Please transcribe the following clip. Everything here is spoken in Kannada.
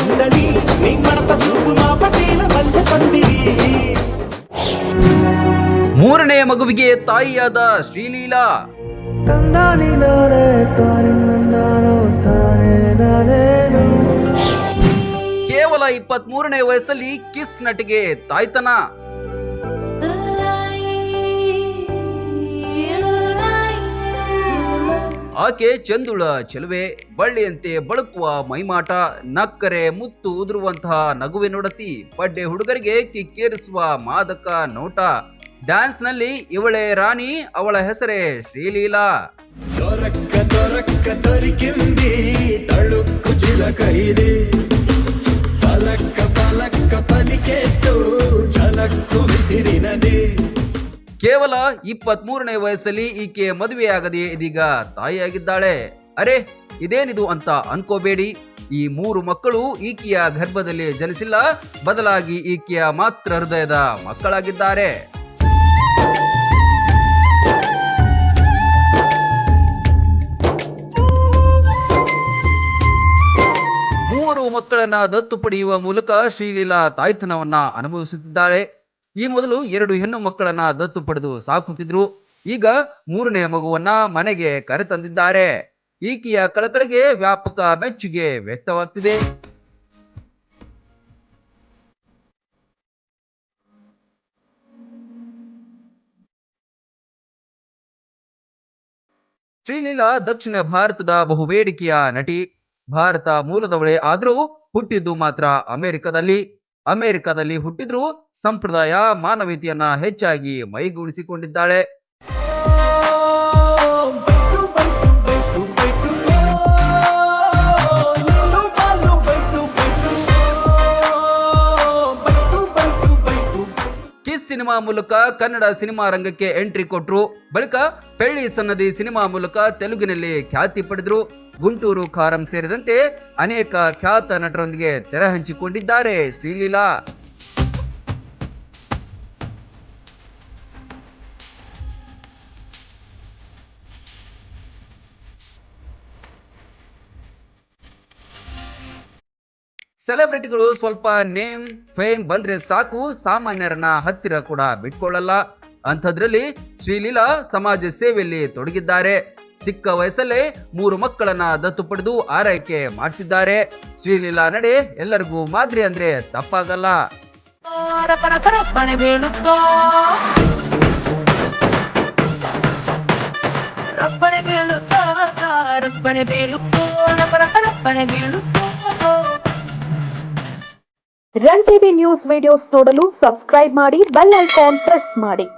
ಮಂಡಳಿ ನಿಮ್ಮಡತ ಸೂಪು ಮಾಪಟೇಲ ಬಂದುಕೊಂಡಿರಿ. ಮೂರನೇ ಮಗುವಿಗೆ ತಾಯಿಯಾದ ಶ್ರೀಲೀಲಾ. ತಂದಾನಿ ನಾನೇ ತಾನಿ ನಂದಾನೋ ತಾನೇ ನಾನೇನೋ. ಕೇವಲ 23ನೇ ವಯಸ್ಸಲ್ಲಿ ಕಿಸ್ ನಟಿಗೆ ತಾಯ್ತನ. ಆಕೆ ಚಂದುಳ ಚೆಲುವೆ, ಬಳ್ಳಿಯಂತೆ ಬಳುಕುವ ಮೈಮಾಟ, ನಕ್ಕರೆ ಮುತ್ತು ಉದುರುವಂತಹ ನಗುವಿನೊಡತಿ, ಬಡ್ಡೆ ಹುಡುಗರಿಗೆ ಕಿಕ್ಕೇರಿಸುವ ಮಾದಕ ನೋಟ. ಡ್ಯಾನ್ಸ್ ನಲ್ಲಿ ಇವಳೇ ರಾಣಿ, ಅವಳ ಹೆಸರೇ ಶ್ರೀಲೀಲಾ. ದೊರಕ್ಕ ದೊರಕ್ಕ ದೊರಿಕಿಂದಿ ತಳುಕ್ಕು ಚಿಲಕೈದೆ, ಪಲಕ್ಕ ಪಲಕ್ಕ ಪಲಿಕೆಷ್ಟು ಛಲಕ್ಕು ಬಿಸಿರಿನದೆ. ಕೇವಲ 23ನೇ ವಯಸ್ಸಲ್ಲಿ ಈಕೆ ಮದುವೆಯಾಗದೆ ಇದೀಗ ತಾಯಿಯಾಗಿದ್ದಾಳೆ. ಅರೆ ಇದೇನಿದು ಅಂತ ಅನ್ಕೋಬೇಡಿ. ಈ 3 ಮಕ್ಕಳು ಈಕೆಯ ಗರ್ಭದಲ್ಲಿ ಜನಿಸಿಲ್ಲ, ಬದಲಾಗಿ ಈಕೆಯ ಮಾತೃ ಹೃದಯದ ಮಕ್ಕಳಾಗಿದ್ದಾರೆ. ಮೂವರು ಮಕ್ಕಳನ್ನ ದತ್ತು ಪಡೆಯುವ ಮೂಲಕ ಶ್ರೀಲೀಲಾ ತಾಯ್ತನವನ್ನ ಅನುಭವಿಸುತ್ತಿದ್ದಾಳೆ. ಈ ಮೊದಲು 2 ಹೆಣ್ಣು ಮಕ್ಕಳನ್ನ ದತ್ತು ಪಡೆದು ಸಾಕುತ್ತಿದ್ರು. ಈಗ 3ನೇ ಮಗುವನ್ನ ಮನೆಗೆ ಕರೆತಂದಿದ್ದಾರೆ. ಈಕೆಯ ಕಳಕಳಿಗೆ ವ್ಯಾಪಕ ಮೆಚ್ಚುಗೆ ವ್ಯಕ್ತವಾಗ್ತಿದೆ. ಶ್ರೀಲೀಲಾ ದಕ್ಷಿಣ ಭಾರತದ ಬಹುಬೇಡಿಕೆಯ ನಟಿ. ಭಾರತ ಮೂಲದವಳೇ ಆದ್ರೂ ಹುಟ್ಟಿದ್ದು ಮಾತ್ರ ಅಮೆರಿಕದಲ್ಲಿ ಹುಟ್ಟಿದ್ರೂ ಸಂಪ್ರದಾಯ ಮಾನವೀಯತೆಯನ್ನ ಹೆಚ್ಚಾಗಿ ಮೈಗೂಡಿಸಿಕೊಂಡಿದ್ದಾಳೆ. ಕಿಸ್ ಸಿನಿಮಾ ಮೂಲಕ ಕನ್ನಡ ಸಿನಿಮಾ ರಂಗಕ್ಕೆ ಎಂಟ್ರಿ ಕೊಟ್ರು. ಬಳಿಕ ಪೆಳ್ಳಿ ಸನ್ನದಿ ಸಿನಿಮಾ ಮೂಲಕ ತೆಲುಗಿನಲ್ಲಿ ಖ್ಯಾತಿ ಪಡೆದ್ರು. ಗುಂಟೂರು ಖಾರಂ ಸೇರಿದಂತೆ ಅನೇಕ ಖ್ಯಾತ ನಟರೊಂದಿಗೆ ತೆರೆ ಹಂಚಿಕೊಂಡಿದ್ದಾರೆ ಶ್ರೀಲೀಲಾ. ಸೆಲೆಬ್ರಿಟಿಗಳು ಸ್ವಲ್ಪ ನೇಮ್ ಫೇಮ್ ಬಂದ್ರೆ ಸಾಕು, ಸಾಮಾನ್ಯರನ್ನ ಹತ್ತಿರ ಕೂಡ ಬಿಟ್ಕೊಳ್ಳಲ್ಲ. ಅಂಥದ್ರಲ್ಲಿ ಶ್ರೀಲೀಲಾ ಸಮಾಜ ಸೇವೆಯಲ್ಲಿ ತೊಡಗಿದ್ದಾರೆ. ಚಿಕ್ಕ ವಯಸ್ಸಲ್ಲೇ 3 ಮಕ್ಕಳನ್ನ ದತ್ತು ಪಡೆದು ಆರೈಕೆ ಮಾಡ್ತಿದ್ದಾರೆ. ಶ್ರೀಲೀಲಾ ನಡೆ ಎಲ್ಲರಿಗೂ ಮಾದರಿ ಅಂದ್ರೆ ತಪ್ಪಾಗಲ್ಲ. ರನ್ ಟಿವಿ ನ್ಯೂಸ್ ವಿಡಿಯೋಸ್ ನೋಡಲು ಸಬ್ಸ್ಕ್ರೈಬ್ ಮಾಡಿ, ಬೆಲ್ ಐಕಾನ್ ಪ್ರೆಸ್ ಮಾಡಿ.